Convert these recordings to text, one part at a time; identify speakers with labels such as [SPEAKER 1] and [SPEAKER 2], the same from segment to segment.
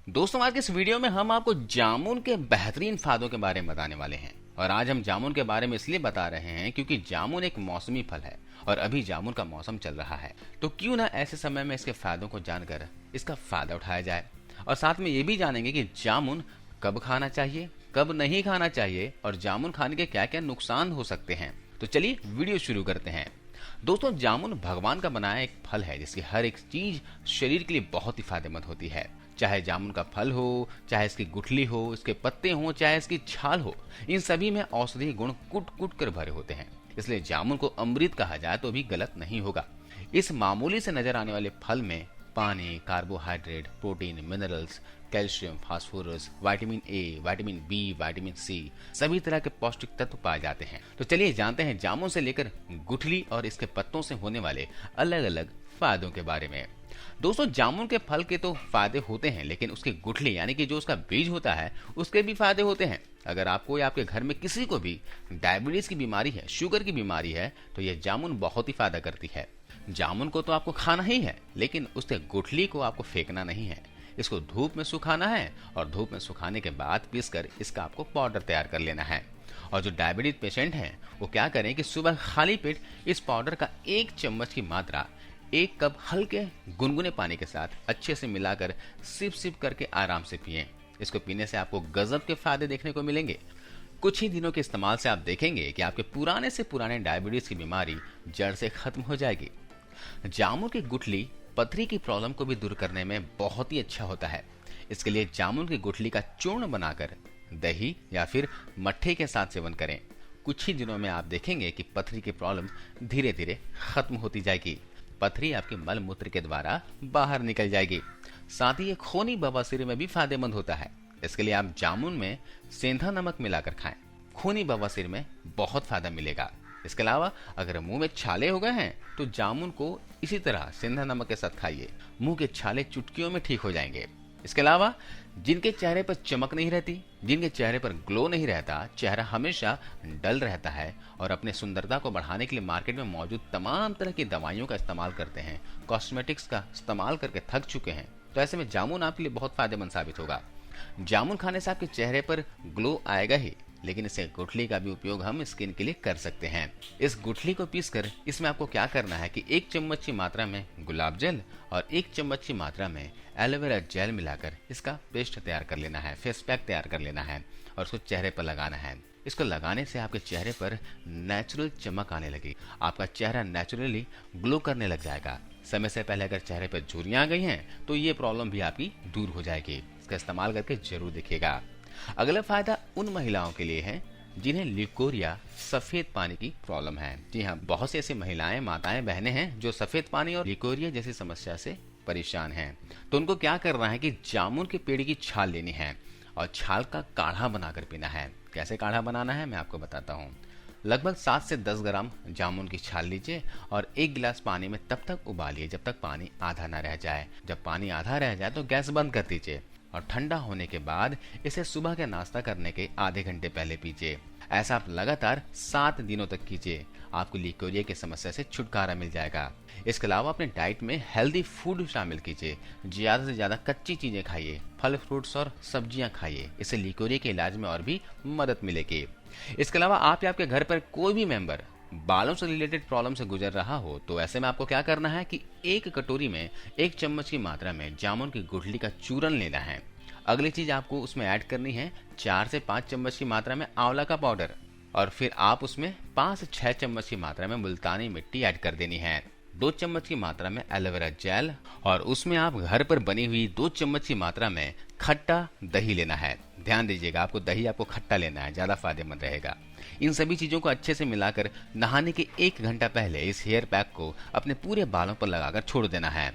[SPEAKER 1] दोस्तों, आज के इस वीडियो में हम आपको जामुन के बेहतरीन फायदों के बारे में बताने वाले हैं। और आज हम जामुन के बारे में इसलिए बता रहे हैं क्योंकि जामुन एक मौसमी फल है और अभी जामुन का मौसम चल रहा है। तो क्यों ना ऐसे समय में इसके फायदों को जानकर इसका फायदा उठाया जाए। और साथ में ये भी जानेंगे कि जामुन कब खाना चाहिए, कब नहीं खाना चाहिए और जामुन खाने के क्या क्या नुकसान हो सकते हैं। तो चलिए वीडियो शुरू करते हैं। दोस्तों, जामुन भगवान का बनाया एक फल है जिसकी हर एक चीज शरीर के लिए बहुत ही फायदेमंद होती है। चाहे जामुन का फल हो, चाहे इसकी गुठली हो, इसके पत्ते हो, चाहे इसकी छाल हो, इन सभी में औषधीय गुण कुट कुट कर भरे होते हैं। इसलिए जामुन को अमृत कहा जाए तो भी गलत नहीं होगा। इस मामूली से नजर आने वाले फल में पानी, carbohydrate, protein, minerals, calcium, phosphorus, vitamin A, vitamin B, vitamin C, सभी तरह के पौष्टिक तत्व पाए जाते हैं। तो चलिए जानते हैं जामुन से लेकर गुठली और इसके पत्तों से होने वाले अलग अलग फायदों के बारे में। दोस्तों, जामुन के फल के तो फायदे होते हैं, लेकिन उसकी गुठली यानी कि जो उसका बीज होता है उसके भी फायदे होते हैं। अगर आपको या आपके घर में किसी को भी डायबिटीज की बीमारी है, शुगर की बीमारी है, तो यह जामुन बहुत ही फायदा करती है। जामुन को तो आपको खाना ही है, लेकिन उसके गुठली को आपको फेंकना नहीं है। इसको धूप में सुखाना है और धूप में सुखाने के बाद पीसकर इसका आपको पाउडर तैयार कर लेना है। और जो डायबिटीज पेशेंट हैं वो क्या करें कि सुबह खाली पेट इस पाउडर का 1 चम्मच की मात्रा 1 कप हल्के गुनगुने पानी के साथ अच्छे से मिलाकर सिप सिप करके आराम से पिएं। इसको पीने से आपको गजब के फायदे देखने को मिलेंगे। कुछ ही दिनों के इस्तेमाल से आप देखेंगे कि आपके पुराने से पुराने डायबिटीज की बीमारी जड़ से खत्म हो जाएगी। जामुन की गुठली पथरी की प्रॉब्लम को भी दूर करने में बहुत ही अच्छा होता है। इसके लिए जामुन की गुठली का चूर्ण बनाकर दही या फिर मट्ठे के साथ सेवन करें। कुछ ही दिनों में आप देखेंगे कि पथरी की प्रॉब्लम धीरे धीरे खत्म होती जाएगी। पथरी आपके मल मूत्र के द्वारा बाहर निकल जाएगी। साथ ही ये खूनी बवासीर में भी फायदेमंद होता है। इसके लिए आप जामुन में सेंधा नमक मिलाकर खाएं। खूनी बवासीर में बहुत फायदा मिलेगा। इसके अलावा अगर मुंह में छाले हो गए हैं तो जामुन को इसी तरह सेंधा नमक के साथ खाइए। मुंह के छाले चुटकियों में ठीक हो जाएंगे। इसके अलावा जिनके चेहरे पर चमक नहीं रहती, जिनके चेहरे पर ग्लो नहीं रहता, चेहरा हमेशा डल रहता है और अपने सुंदरता को बढ़ाने के लिए मार्केट में मौजूद तमाम तरह की दवाइयों का इस्तेमाल करते हैं, कॉस्मेटिक्स का इस्तेमाल करके थक चुके हैं, तो ऐसे में जामुन आपके लिए बहुत फायदेमंद साबित होगा। जामुन खाने से आपके चेहरे पर ग्लो आएगा ही, लेकिन इसे गुठली का भी उपयोग हम स्किन के लिए कर सकते हैं। इस गुठली को पीसकर इसमें आपको क्या करना है कि 1 चम्मच की मात्रा में गुलाब जल और 1 चम्मच की मात्रा में एलोवेरा जेल मिलाकर इसका पेस्ट तैयार कर लेना है, फेस पैक तैयार कर लेना है और उसको चेहरे पर लगाना है। इसको लगाने से आपके चेहरे पर नेचुरल चमक आने लगी। आपका चेहरा नेचुरली ग्लो करने लग जाएगा। समय से पहले अगर चेहरे पर झुर्रियां आ गई हैं तो ये प्रॉब्लम भी आपकी दूर हो जाएगी। इसका इस्तेमाल करके जरूर देखिएगा। अगला फायदा उन महिलाओं के लिए है जिन्हें लिकोरिया, सफेद पानी की प्रॉब्लम है। जी हाँ, बहुत सी ऐसी महिलाएं, माताएं, बहनें हैं जो सफेद पानी और लिकोरिया जैसी समस्या से परेशान हैं। तो उनको क्या करना है कि जामुन के पेड़ की छाल लेनी है और छाल का काढ़ा बनाकर पीना है। कैसे काढ़ा बनाना है मैं आपको बताता हूँ। लगभग 7 से 10 ग्राम जामुन की छाल लीजिए और 1 गिलास पानी में तब तक उबालिए जब तक पानी आधा न रह जाए। जब पानी आधा रह जाए तो गैस बंद कर दीजिए और ठंडा होने के बाद इसे सुबह के नाश्ता करने के आधे घंटे पहले पीजिए। ऐसा आप लगातार 7 दिनों तक कीजिए। आपको लिकोरिया की समस्या से छुटकारा मिल जाएगा। इसके अलावा अपने डाइट में हेल्दी फूड शामिल कीजिए। ज्यादा से ज्यादा कच्ची चीजें खाइए, फल, फ्रूट्स और सब्जियां खाइए। इससे लिकोरिया के इलाज में और भी मदद मिलेगी। इसके अलावा आप या आपके घर पर कोई भी मेंबर बालों से रिलेटेड प्रॉब्लम से गुजर रहा हो तो ऐसे में आपको क्या करना है कि 1 कटोरी में 1 चम्मच की मात्रा में जामुन की गुठली का चूरन लेना है। अगली चीज आपको उसमें ऐड करनी है 4 से 5 चम्मच की मात्रा में आंवला का पाउडर और फिर आप उसमें 5 से 6 चम्मच की मात्रा में मुल्तानी मिट्टी ऐड कर देनी है। 2 चम्मच की मात्रा में एलोवेरा जेल और उसमें आप घर पर बनी हुई 2 चम्मच की मात्रा में खट्टा दही लेना है। ध्यान दीजिएगा, आपको दही आपको खट्टा लेना है, ज्यादा फायदेमंद रहेगा। इन सभी चीजों को अच्छे से मिलाकर नहाने के 1 घंटा पहले इस हेयर पैक को अपने पूरे बालों पर लगाकर छोड़ देना है।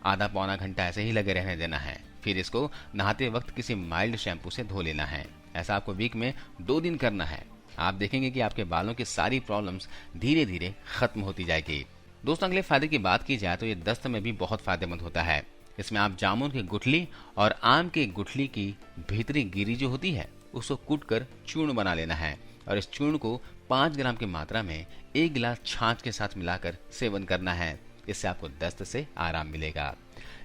[SPEAKER 1] आधा पौना घंटा ऐसे ही लगे रहने देना है। फिर इसको नहाते वक्त किसी माइल्ड शैम्पू से धो लेना है। ऐसा आपको वीक में 2 दिन करना है। आप देखेंगे कि आपके बालों की सारी प्रॉब्लम्स धीरे धीरे खत्म होती जाएगी। दोस्तों, अगले फायदे की बात की जाए तो ये दस्त में भी बहुत फायदेमंद होता है। इसमें आप जामुन की गुठली और आम की गुठली की भीतरी गिरी जो होती है उसको कूट कर चूर्ण बना लेना है और इस चूर्ण को 5 ग्राम की मात्रा में 1 गिलास छाछ के साथ मिलाकर सेवन करना है। इससे आपको दस्त से आराम मिलेगा।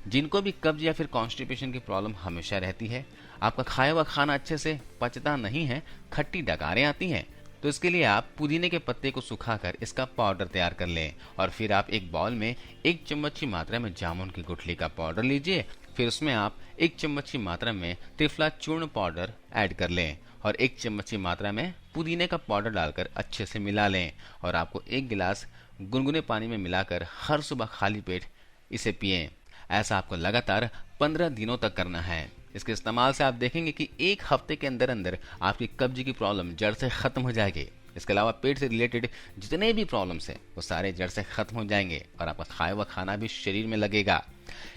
[SPEAKER 1] जिनको भी कब्ज या फिर कॉन्स्टिपेशन की प्रॉब्लम हमेशा रहती है, आपका खाया हुआ खाना अच्छे से पचता नहीं है, खट्टी डकारें आती हैं, तो इसके लिए आप पुदीने के पत्ते को सुखाकर इसका पाउडर तैयार कर लें और फिर आप एक बाउल में 1 चम्मच की मात्रा में जामुन की गुठली का पाउडर लीजिए। फिर उसमें आप 1 चम्मच की मात्रा में त्रिफला चूर्ण पाउडर ऐड कर लें और 1 चम्मच की मात्रा में पुदीने का पाउडर डालकर अच्छे से मिला लें और आपको 1 गिलास गुनगुने पानी में मिलाकर हर सुबह खाली पेट इसे पिएं। ऐसा आपको लगातार 15 दिनों तक करना है। इसके इस्तेमाल से आप देखेंगे कि 1 हफ्ते के अंदर अंदर आपकी कब्ज की प्रॉब्लम जड़ से खत्म हो जाएगी। इसके अलावा पेट से रिलेटेड जितने भी प्रॉब्लम्स हैं वो सारे जड़ से खत्म हो जाएंगे और आपका खाया हुआ खाना भी शरीर में लगेगा।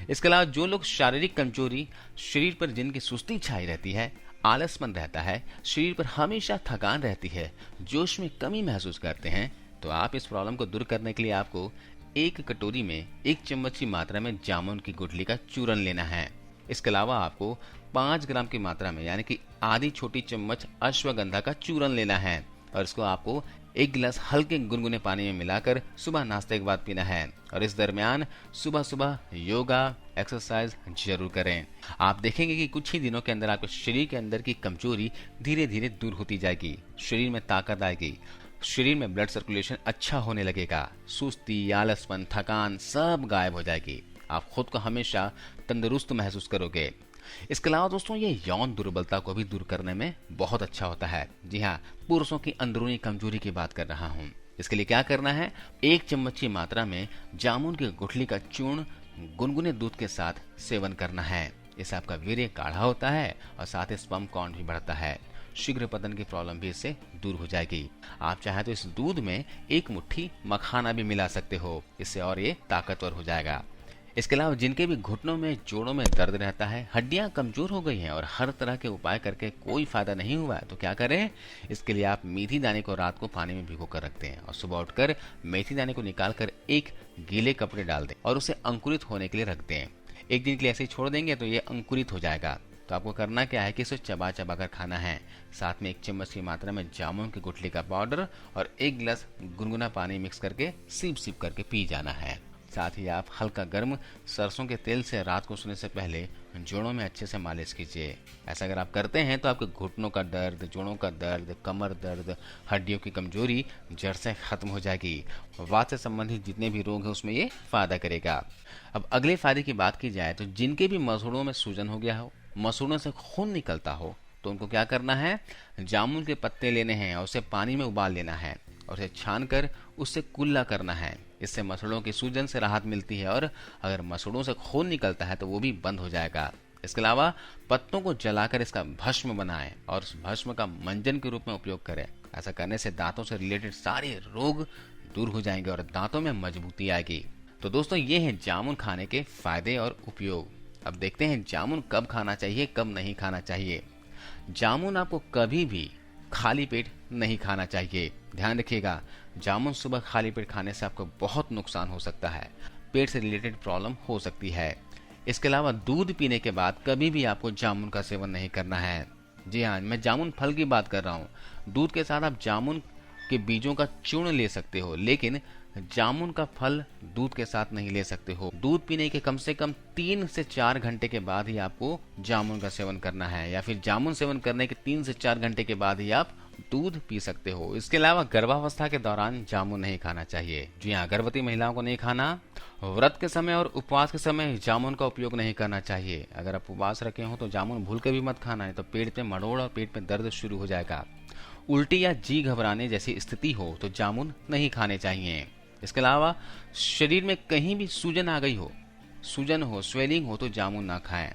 [SPEAKER 1] इसके अलावा जो लोग शारीरिक कमजोरी, शरीर पर जिनकी सुस्ती छाई रहती है, आलसपन रहता है, शरीर पर हमेशा थकान रहती है, जोश में कमी महसूस करते हैं, तो आप इस प्रॉब्लम को दूर करने के लिए आपको 1 कटोरी में 1 चम्मच की मात्रा में जामुन की गुठली का चूरन लेना है। इसके अलावा आपको 5 ग्राम की मात्रा में यानी कि आधी छोटी चम्मच अश्वगंधा का चूरन लेना है और इसको आपको 1 गिलास हल्के गुनगुने पानी में मिलाकर सुबह नाश्ते के बाद पीना है और इस दरमियान सुबह सुबह योगा एक्सरसाइज जरूर करें। आप देखेंगे कि कुछ ही दिनों के अंदर आपके शरीर के अंदर की कमजोरी धीरे धीरे दूर होती जाएगी, शरीर में ताकत आएगी, शरीर में ब्लड सर्कुलेशन अच्छा होने लगेगा, सुस्ती, आलसपन, थकान सब गायब हो जाएगी, आप खुद को हमेशा तंदुरुस्त महसूस करोगे। इसके अलावा दोस्तों ये यौन दुर्बलता को भी दूर करने में बहुत अच्छा होता है। जी हाँ, पुरुषों की अंदरूनी कमजोरी की बात कर रहा हूँ। इसके लिए क्या करना है, 1 चम्मच की मात्रा में जामुन की गुठली का चूर्ण गुनगुने दूध के साथ सेवन करना है। इससे आपका वीर्य गाढ़ा होता है और साथ ही स्पर्म काउंट भी बढ़ता है, शीघ्र पतन की प्रॉब्लम भी इससे दूर हो जाएगी। आप चाहे तो इस दूध में 1 मुट्ठी मखाना भी मिला सकते हो, इससे और ये ताकतवर हो जाएगा। इसके अलावा जिनके भी घुटनों में, जोड़ों में दर्द रहता है, हड्डियां कमजोर हो गई हैं और हर तरह के उपाय करके कोई फायदा नहीं हुआ है, तो क्या करें, इसके लिए आप मेथी दाने को रात को पानी में भिगो कर रखते हैं और सुबह उठकर मेथी दाने को निकाल कर एक गीले कपड़े डाल दें और उसे अंकुरित होने के लिए रख दें। 1 दिन के लिए ऐसे ही छोड़ देंगे तो ये अंकुरित हो जाएगा। तो आपको करना क्या है कि इसे चबा चबा कर खाना है। साथ में 1 चम्मच की मात्रा में जामुन की गुठली का पाउडर और 1 गिलास गुनगुना पानी मिक्स करके सीप सीप करके पी जाना है। साथ ही आप हल्का गर्म सरसों के तेल से रात को सोने से पहले जोड़ों में अच्छे से मालिश कीजिए। ऐसा अगर आप करते हैं तो आपके घुटनों का दर्द, जोड़ों का दर्द, कमर दर्द, हड्डियों की कमजोरी जड़ से खत्म हो जाएगी। वात से संबंधित जितने भी रोग हैं उसमें ये फायदा करेगा। अब अगले फायदे की बात की जाए तो जिनके भी मसूड़ों में सूजन हो गया हो, मसूड़ों से खून निकलता हो, तो उनको क्या करना है, जामुन के पत्ते लेने हैं और उसे पानी में उबाल लेना है और उसे छानकर उससे कुल्ला करना है। इससे मसूड़ों की सूजन से राहत मिलती है और अगर मसूड़ों से खून निकलता है तो वो भी बंद हो जाएगा। इसके अलावा पत्तों को जलाकर इसका भस्म बनाएं और उस भस्म का मंजन के रूप में उपयोग करें। ऐसा करने से दांतों से रिलेटेड सारे रोग दूर हो जाएंगे और दांतों में मजबूती आएगी। तो दोस्तों ये हैं जामुन खाने के फायदे और उपयोग। अब देखते हैं जामुन कब खाना चाहिए, कब नहीं खाना चाहिए। जामुन आपको कभी भी खाली पेट नहीं खाना चाहिए। ध्यान रखिएगा, जामुन सुबह खाली पेट खाने से आपको बहुत नुकसान हो सकता है, पेट से रिलेटेड प्रॉब्लम हो सकती है। इसके अलावा दूध पीने के बाद कभी भी आपको जामुन का सेवन नहीं करना है। जी हाँ, मैं जामुन फल की बात कर रहा हूँ। दूध के साथ आप जामुन के बीजों का चूर्ण ले सकते हो, लेकिन जामुन का फल दूध के साथ नहीं ले सकते हो। दूध पीने के कम से कम 3 से 4 घंटे के बाद ही आपको जामुन का सेवन करना है, या फिर जामुन सेवन करने के 3 से 4 घंटे के बाद ही आप दूध पी सकते हो। इसके अलावा गर्भावस्था के दौरान जामुन नहीं खाना चाहिए। जी हाँ, गर्भवती महिलाओं को नहीं खाना। व्रत के समय और उपवास के समय जामुन का उपयोग नहीं करना चाहिए। अगर आप उपवास रखे हो तो जामुन भूल के भी मत खाना है, तो पेट पे मरोड़ और पेट में दर्द शुरू हो जाएगा। उल्टी या जी घबराने जैसी स्थिति हो तो जामुन नहीं खाने चाहिए। इसके अलावा शरीर में कहीं भी सूजन आ गई हो, सूजन हो, स्वेलिंग हो, तो जामुन ना खाएं।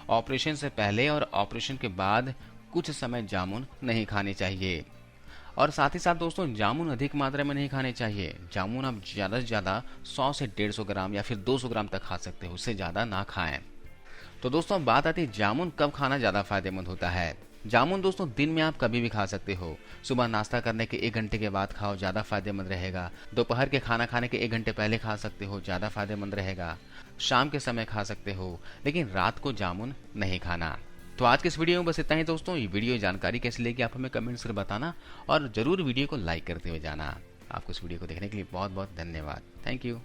[SPEAKER 1] ऑपरेशन से पहले और ऑपरेशन के बाद कुछ समय जामुन नहीं खाने चाहिए। और साथ ही साथ दोस्तों, जामुन अधिक मात्रा में नहीं खाने चाहिए। जामुन आप ज़्यादा से ज़्यादा 100 से 150 ग्राम या फिर 200 ग्राम तक खा सकते हो, उससे ज़्यादा ना खाएं। तो दोस्तों बात आती है जामुन कब खाना ज़्यादा फायदेमंद होता है। जामुन दोस्तों दिन में आप कभी भी खा सकते हो। सुबह नाश्ता करने के 1 घंटे के बाद खाओ, ज़्यादा फायदेमंद रहेगा। दोपहर के खाना खाने के 1 घंटे पहले खा सकते हो, ज़्यादा फायदेमंद रहेगा। शाम के समय खा सकते हो, लेकिन रात को जामुन नहीं खाना। तो आज के इस वीडियो में बस इतना ही दोस्तों। ये वीडियो जानकारी कैसी लगी आप हमें कमेंट्स कर बताना और जरूर वीडियो को लाइक करते हुए जाना। आपको इस वीडियो को देखने के लिए बहुत बहुत धन्यवाद। Thank you.